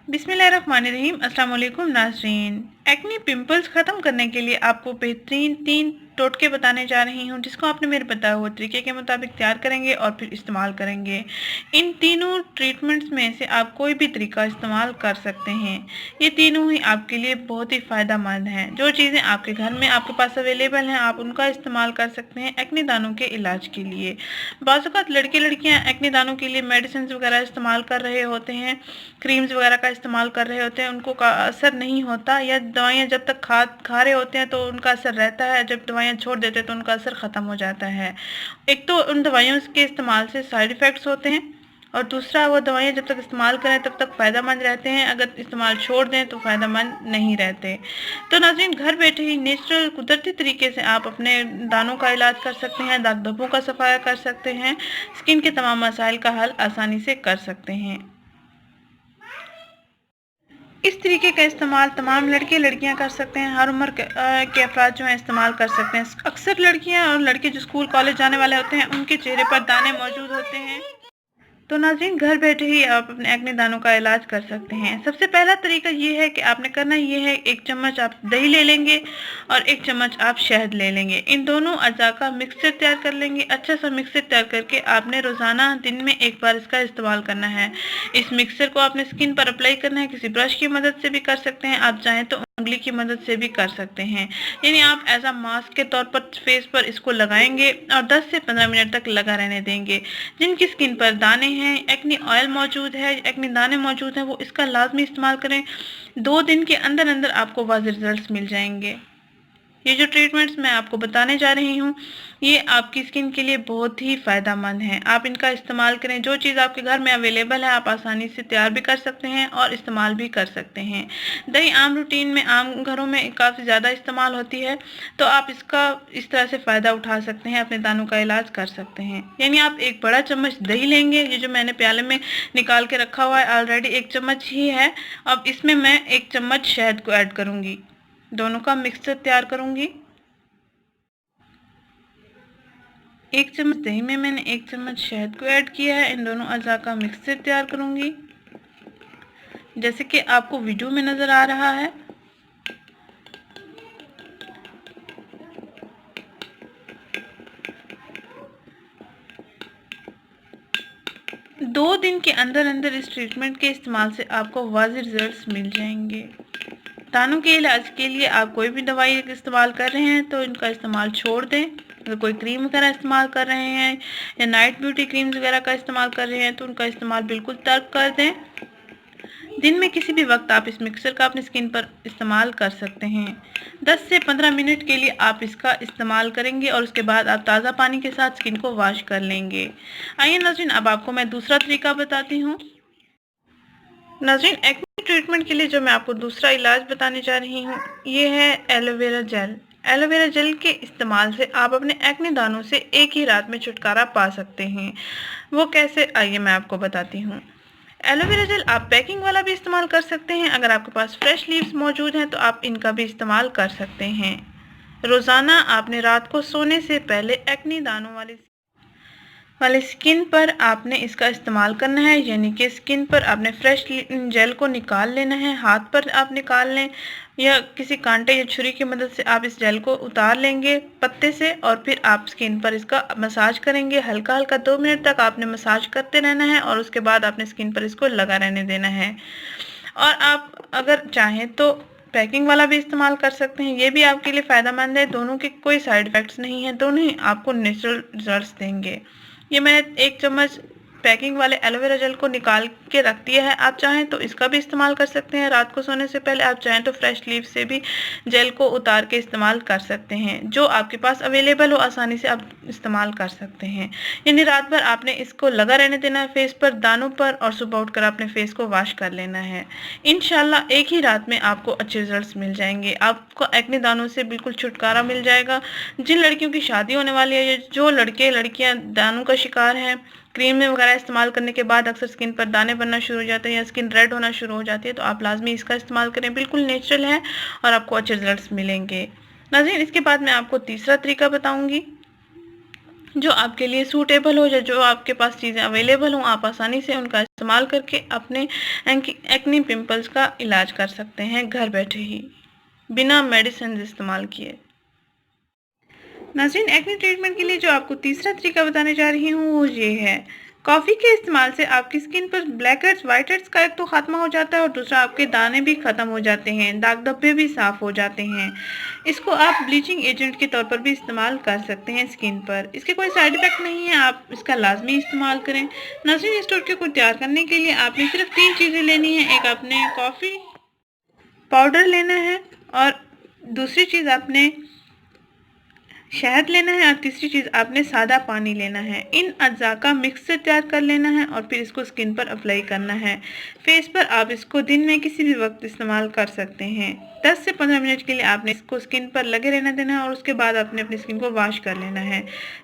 बिस्मिल्लाहिर्रहमानिर्रहीम। अस्सलाम वालेकुम नाज़रीन। एक्ने पिंपल्स ख़त्म करने के लिए आपको बेहतरीन 3 टोटके बताने जा रही हूँ, जिसको आपने मेरे बताए हुए तरीके के मुताबिक तैयार करेंगे और फिर इस्तेमाल करेंगे। इन तीनों ट्रीटमेंट्स में से आप कोई भी तरीका इस्तेमाल कर सकते हैं। ये तीनों ही आपके लिए बहुत ही फ़ायदेमंद हैं। जो चीज़ें आपके घर में आपके पास अवेलेबल हैं, आप उनका इस्तेमाल कर सकते हैं एक्ने दानों के इलाज के लिए। बाज़ औक़ात लड़के लड़कियाँ एक्ने दानों के लिए मेडिसिन वगैरह इस्तेमाल कर रहे होते हैं, क्रीम्स वगैरह का इस्तेमाल कर रहे होते हैं, उनको का असर नहीं होता, या दवाइयाँ जब तक खा रहे होते हैं तो उनका असर रहता है, जब दवाइयाँ छोड़ देते हैं तो उनका असर ख़त्म हो जाता है। एक तो उन दवाइयों के इस्तेमाल से साइड इफ़ेक्ट्स होते हैं, और दूसरा वो दवाइयाँ जब तक इस्तेमाल करें तब तक फ़ायदेमंद रहते हैं, अगर इस्तेमाल छोड़ दें तो फ़ायदेमंद नहीं रहते। तो नाज़रीन, घर बैठे ही नेचुरल कुदरती तरीके से आप अपने दानों का इलाज कर सकते हैं, दाग धब्बों का सफाया कर सकते हैं, स्किन के तमाम मसाइल का हल आसानी से कर सकते हैं। इस तरीके का इस्तेमाल तमाम लड़के लड़कियां कर सकते हैं, हर उम्र के अफराद जो है इस्तेमाल कर सकते हैं। अक्सर लड़कियां और लड़के जो स्कूल कॉलेज जाने वाले होते हैं, उनके चेहरे पर दाने मौजूद होते हैं। तो नाज़रीन, घर बैठे ही आप अपने एक्ने दानों का इलाज कर सकते हैं। सबसे पहला तरीका ये है कि आपने करना ये है, 1 चम्मच आप दही ले लेंगे और 1 चम्मच आप शहद ले लेंगे। इन दोनों अज़ा का मिक्सचर तैयार कर लेंगे। अच्छा सा मिक्सचर तैयार करके आपने रोज़ाना दिन में 1 बार इसका इस्तेमाल करना है। इस मिक्सचर को आपने स्किन पर अप्लाई करना है, किसी ब्रश की मदद से भी कर सकते हैं, आप चाहें तो उंगली की मदद से भी कर सकते हैं। यानी आप एज अ मास्क के तौर पर फेस पर इसको लगाएंगे और 10 से 15 मिनट तक लगा रहने देंगे। जिनकी स्किन पर दाने हैं, एक्ने ऑयल मौजूद है, एक्ने दाने मौजूद हैं, वो इसका लाजमी इस्तेमाल करें। 2 दिन के अंदर अंदर आपको वाज़िह रिजल्ट्स मिल जाएंगे। ये जो ट्रीटमेंट्स मैं आपको बताने जा रही हूँ, ये आपकी स्किन के लिए बहुत ही फ़ायदेमंद हैं। आप इनका इस्तेमाल करें। जो चीज़ आपके घर में अवेलेबल है, आप आसानी से तैयार भी कर सकते हैं और इस्तेमाल भी कर सकते हैं। दही आम रूटीन में, आम घरों में काफ़ी ज़्यादा इस्तेमाल होती है, तो आप इसका इस तरह से फ़ायदा उठा सकते हैं, अपने दानों का इलाज कर सकते हैं। यानी आप 1 बड़ा चम्मच दही लेंगे, ये जो मैंने प्याले में निकाल के रखा हुआ है ऑलरेडी 1 चम्मच ही है। अब इसमें मैं 1 चम्मच शहद को ऐड करूँगी, दोनों का मिक्सचर तैयार करूँगी। 1 चम्मच दही में मैंने 1 चम्मच शहद को ऐड किया है। इन दोनों अज़ा का मिक्सचर तैयार करूँगी, जैसे कि आपको वीडियो में नज़र आ रहा है। दो दिन के अंदर अंदर इस ट्रीटमेंट के इस्तेमाल से आपको वाज़िह रिजल्ट्स मिल जाएंगे। दानों के इलाज के लिए आप कोई भी दवाई इस्तेमाल कर रहे हैं तो इनका इस्तेमाल छोड़ दें। अगर कोई क्रीम वगैरह इस्तेमाल कर रहे हैं या नाइट ब्यूटी क्रीम्स वगैरह का इस्तेमाल कर रहे हैं तो उनका इस्तेमाल बिल्कुल तर्क कर दें। दिन में किसी भी वक्त आप इस मिक्सर का अपनी स्किन पर इस्तेमाल कर सकते हैं। 10 से 15 मिनट के लिए आप इसका इस्तेमाल करेंगे और उसके बाद आप ताज़ा पानी के साथ स्किन को वॉश कर लेंगे। आइए नाज़रीन, अब आपको मैं दूसरा तरीका बताती हूँ। नाज़रीन, एक्ने ट्रीटमेंट के लिए जो मैं आपको दूसरा इलाज बताने जा रही हूँ, ये है एलोवेरा जेल। एलोवेरा जेल के इस्तेमाल से आप अपने एक्ने दानों से एक ही रात में छुटकारा पा सकते हैं। वो कैसे, आइए मैं आपको बताती हूँ। एलोवेरा जेल आप पैकिंग वाला भी इस्तेमाल कर सकते हैं। अगर आपके पास फ्रेश लीव्स मौजूद हैं तो आप इनका भी इस्तेमाल कर सकते हैं। रोज़ाना आपने रात को सोने से पहले एक्ने दानों वाले स्किन पर आपने इसका इस्तेमाल करना है। यानी कि स्किन पर आपने फ्रेश जेल को निकाल लेना है, हाथ पर आप निकाल लें या किसी कांटे या छुरी की मदद से आप इस जेल को उतार लेंगे पत्ते से, और फिर आप स्किन पर इसका मसाज करेंगे। हल्का हल्का 2 मिनट तक आपने मसाज करते रहना है और उसके बाद आपने स्किन पर इसको लगा रहने देना है। और आप अगर चाहें तो पैकिंग वाला भी इस्तेमाल कर सकते हैं, ये भी आपके लिए फ़ायदेमंद है। दोनों के कोई साइड इफ़ेक्ट्स नहीं है, दोनों ही आपको नेचुरल रिजल्ट्स देंगे। ये मैंने 1 चम्मच पैकिंग वाले एलोवेरा जेल को निकाल के रख दिया है। आप चाहें तो इसका भी इस्तेमाल कर सकते हैं रात को सोने से पहले। आप चाहें तो फ्रेश लीव से भी जेल को उतार के इस्तेमाल कर सकते हैं। जो आपके पास अवेलेबल हो आसानी से आप इस्तेमाल कर सकते हैं। यानी रात भर आपने इसको लगा रहने देना है फेस पर, दानों पर, और सुबह उठकर अपने फेस को वॉश कर लेना है। इंशाल्लाह एक ही रात में आपको अच्छे रिजल्ट्स मिल जाएंगे। आपको एक्ने दानों से बिल्कुल छुटकारा मिल जाएगा। जिन लड़कियों की शादी होने वाली है या जो लड़के लड़कियां दानों का शिकार हैं, क्रीम वगैरह इस्तेमाल करने के बाद अक्सर स्किन पर दाने बनना शुरू हो जाते हैं या स्किन रेड होना शुरू हो जाती है, तो आप लाजमी इसका इस्तेमाल करें। बिल्कुल नेचुरल है और आपको अच्छे रिजल्ट्स मिलेंगे। नाज़रीन, इसके बाद मैं आपको तीसरा तरीका बताऊंगी। जो आपके लिए सूटेबल हो, या जो आपके पास चीज़ें अवेलेबल हों, आप आसानी से उनका इस्तेमाल करके अपने एक्ने पिंपल्स का इलाज कर सकते हैं घर बैठे ही, बिना मेडिसिन इस्तेमाल किए। नाज़रीन, एक्ने ट्रीटमेंट के लिए जो आपको तीसरा तरीका बताने जा रही हूँ वो ये है। कॉफ़ी के इस्तेमाल से आपकी स्किन पर ब्लैक हेड्स, वाइट हेड्स का एक तो खात्मा हो जाता है और दूसरा आपके दाने भी ख़त्म हो जाते हैं, दाग धब्बे भी साफ़ हो जाते हैं। इसको आप ब्लीचिंग एजेंट के तौर पर भी इस्तेमाल कर सकते हैं स्किन पर। इसके कोई साइड इफ़ेक्ट नहीं है, आप इसका लाजमी इस्तेमाल करें। नाज़रीन, इस टोटके को तैयार करने के लिए आपने सिर्फ 3 चीज़ें लेनी है। एक आपने कॉफ़ी पाउडर लेना है, और दूसरी चीज़ आपने शहद लेना है, और तीसरी चीज़ आपने सादा पानी लेना है। इन अज्जा का मिक्सचर तैयार कर लेना है और फिर इसको स्किन पर अप्लाई करना है। फेस पर आप इसको दिन में किसी भी वक्त इस्तेमाल कर सकते हैं। 10 से 15 मिनट के लिए आपने इसको स्किन पर लगे रहना देना है और उसके बाद आपने अपनी स्किन को वॉश कर लेना है।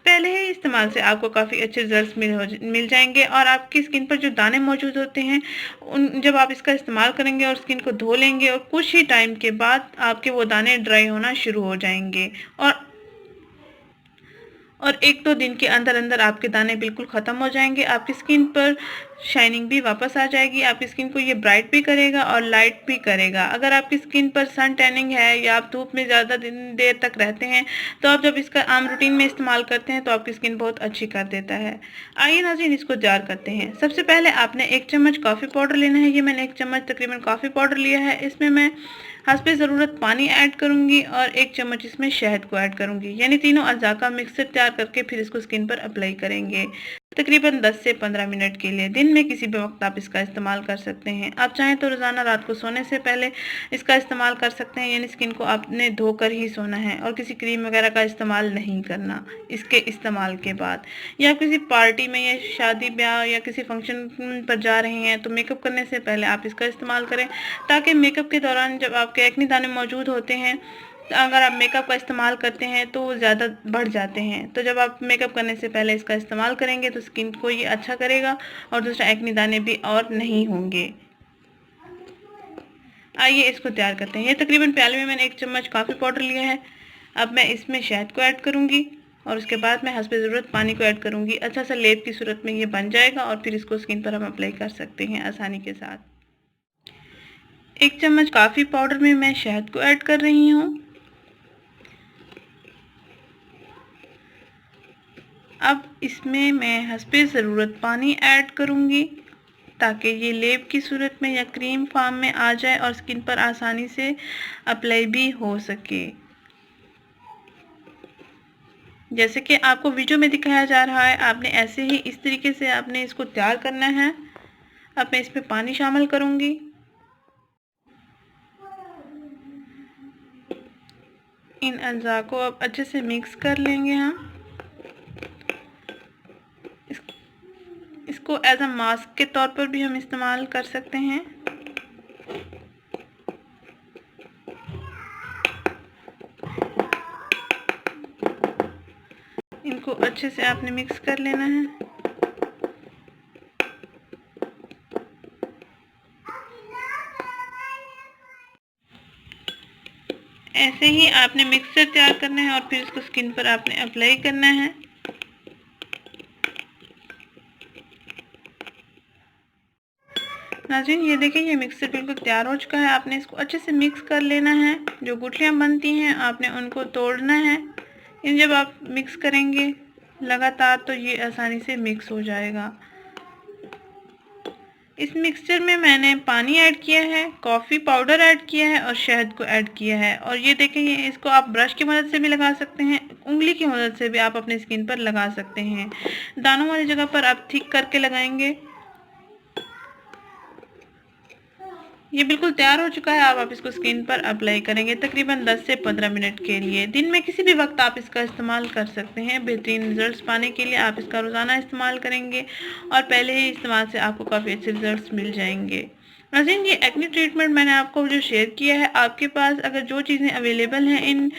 पहले ही इस्तेमाल से आपको काफ़ी अच्छे रिजल्ट मिल जाएंगे, और आपकी स्किन पर जो दाने मौजूद होते हैं जब आप इसका इस्तेमाल करेंगे और स्किन को धो लेंगे, और कुछ ही टाइम के बाद आपके वो दाने ड्राई होना शुरू हो जाएंगे, और 1-2 दिन के अंदर अंदर आपके दाने बिल्कुल ख़त्म हो जाएंगे। आपकी स्किन पर शाइनिंग भी वापस आ जाएगी। आपकी स्किन को ये ब्राइट भी करेगा और लाइट भी करेगा। अगर आपकी स्किन पर सन टैनिंग है या आप धूप में ज़्यादा देर तक रहते हैं, तो आप जब इसका आम रूटीन में इस्तेमाल करते हैं तो आपकी स्किन बहुत अच्छी कर देता है। आइए नाज़रीन, इसको तैयार करते हैं। सबसे पहले आपने 1 चम्मच कॉफ़ी पाउडर लेना है। ये मैंने 1 चम्मच तकरीबन कॉफ़ी पाउडर लिया है। इसमें मैं हस्बे ज़रूरत पानी ऐड करूंगी और 1 चम्मच इसमें शहद को ऐड करूंगी, यानी तीनों अज़ा का मिक्सर तैयार करके फिर इसको स्किन पर अप्लाई करेंगे तकरीबन 10 से 15 मिनट के लिए। दिन में किसी भी वक्त आप इसका इस्तेमाल कर सकते हैं। आप चाहें तो रोज़ाना रात को सोने से पहले इसका इस्तेमाल कर सकते हैं, यानी स्किन को आपने धोकर ही सोना है और किसी क्रीम वगैरह का इस्तेमाल नहीं करना इसके इस्तेमाल के बाद। या किसी पार्टी में या शादी ब्याह या किसी फंक्शन पर जा रहे हैं तो मेकअप करने से पहले आप इसका इस्तेमाल करें, ताकि मेकअप के दौरान जब आपके एक्ने दाने मौजूद होते हैं, अगर आप मेकअप का इस्तेमाल करते हैं तो वो ज़्यादा बढ़ जाते हैं। तो जब आप मेकअप करने से पहले इसका इस्तेमाल करेंगे तो स्किन को ये अच्छा करेगा, और दूसरा एक्ने दाने भी और नहीं होंगे। आइए इसको तैयार करते हैं। ये तकरीबन प्याले में मैंने 1 चम्मच कॉफ़ी पाउडर लिया है। अब मैं इसमें शहद को ऐड करूँगी और उसके बाद मैं हस्बे ज़रूरत पानी को ऐड करूँगी। अच्छा सा लेप की सूरत में ये बन जाएगा और फिर इसको स्किन पर हम अप्लाई कर सकते हैं आसानी के साथ। 1 चम्मच कॉफ़ी पाउडर में मैं शहद को ऐड कर रही हूँ। अब इसमें मैं हस्बे ज़रूरत पानी ऐड करूँगी, ताकि ये लेप की सूरत में या क्रीम फॉर्म में आ जाए और स्किन पर आसानी से अप्लाई भी हो सके। जैसे कि आपको वीडियो में दिखाया जा रहा है, आपने ऐसे ही इस तरीके से आपने इसको तैयार करना है। अब मैं इसमें पानी शामिल करूँगी। इन अज्जा को अब अच्छे से मिक्स कर लेंगे हम। इसको एज अ मास्क के तौर पर भी हम इस्तेमाल कर सकते हैं। इनको अच्छे से आपने मिक्स कर लेना है। ऐसे ही आपने मिक्सचर तैयार करना है और फिर इसको स्किन पर आपने अप्लाई करना है। नाज़रीन, ये देखिए ये मिक्सर बिल्कुल तैयार हो चुका है। आपने इसको अच्छे से मिक्स कर लेना है। जो गुठलियाँ बनती हैं आपने उनको तोड़ना है। इन जब आप मिक्स करेंगे लगातार तो ये आसानी से मिक्स हो जाएगा। इस मिक्सचर में मैंने पानी ऐड किया है, कॉफ़ी पाउडर ऐड किया है और शहद को ऐड किया है। और ये देखें, ये इसको आप ब्रश की मदद से भी लगा सकते हैं, उंगली की मदद से भी आप अपनी स्किन पर लगा सकते हैं। दानों वाली जगह पर आप थिक करके लगाएंगे। ये बिल्कुल तैयार हो चुका है। अब आप इसको स्किन पर अप्लाई करेंगे तकरीबन 10 से 15 मिनट के लिए। दिन में किसी भी वक्त आप इसका इस्तेमाल कर सकते हैं। बेहतरीन रिजल्ट्स पाने के लिए आप इसका रोज़ाना इस्तेमाल करेंगे और पहले ही इस्तेमाल से आपको काफ़ी अच्छे रिजल्ट्स मिल जाएंगे। नाज़रीन, ये एक्ने ट्रीटमेंट मैंने आपको जो शेयर किया है, आपके पास अगर जो चीज़ें अवेलेबल हैं इन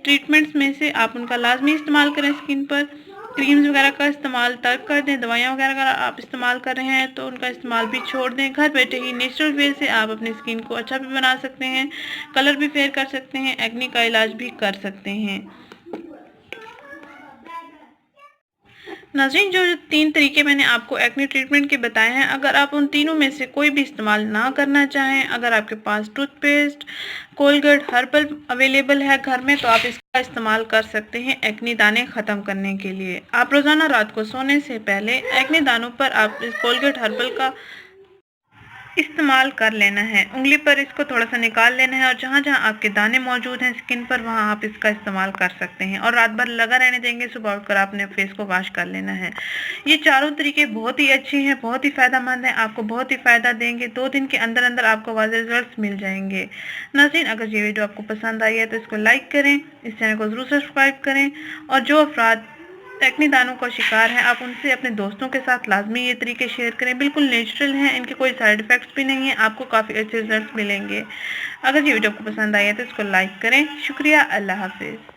ट्रीटमेंट्स में से आप उनका लाजमी इस्तेमाल करें। स्किन पर क्रीम्स वगैरह का इस्तेमाल तर्क कर दें। दवाइयाँ वगैरह अगर आप इस्तेमाल कर रहे हैं तो उनका इस्तेमाल भी छोड़ दें। घर बैठे ही नेचुरल वे से आप अपनी स्किन को अच्छा भी बना सकते हैं, कलर भी फेयर कर सकते हैं, एक्ने का इलाज भी कर सकते हैं। नाज़रीन, जो 3 तरीके मैंने आपको एक्ने ट्रीटमेंट के बताए हैं, अगर आप उन तीनों में से कोई भी इस्तेमाल ना करना चाहें, अगर आपके पास टूथपेस्ट, कोलगेट, हर्बल अवेलेबल है घर में, तो आप इसका इस्तेमाल कर सकते हैं एक्ने दाने ख़त्म करने के लिए। आप रोज़ाना रात को सोने से पहले एक्ने दानों पर आप इस कोलगेट हर्बल का इस्तेमाल कर लेना है। उंगली पर इसको थोड़ा सा निकाल लेना है और जहाँ जहाँ आपके दाने मौजूद हैं स्किन पर, वहाँ आप इसका इस्तेमाल कर सकते हैं और रात भर लगा रहने देंगे। सुबह उठकर आपने फेस को वॉश कर लेना है। ये चारों तरीके बहुत ही अच्छे हैं, बहुत ही फ़ायदेमंद हैं, आपको बहुत ही फ़ायदा देंगे। 2 दिन के अंदर अंदर आपको वाज़ेह रिजल्ट मिल जाएंगे। नाज़रीन, अगर ये वीडियो आपको पसंद आई है तो इसको लाइक करें, इस चैनल को ज़रूर सब्सक्राइब करें और जो अफराद एक्ने दानों का शिकार है, आप उनसे अपने दोस्तों के साथ लाजमी ये तरीके शेयर करें। बिल्कुल नेचुरल हैं, इनके कोई साइड इफ़ेक्ट्स भी नहीं है, आपको काफ़ी अच्छे रिजल्ट्स मिलेंगे। अगर ये वीडियो आपको पसंद आई है तो इसको लाइक करें। शुक्रिया, अल्लाह हाफिज़।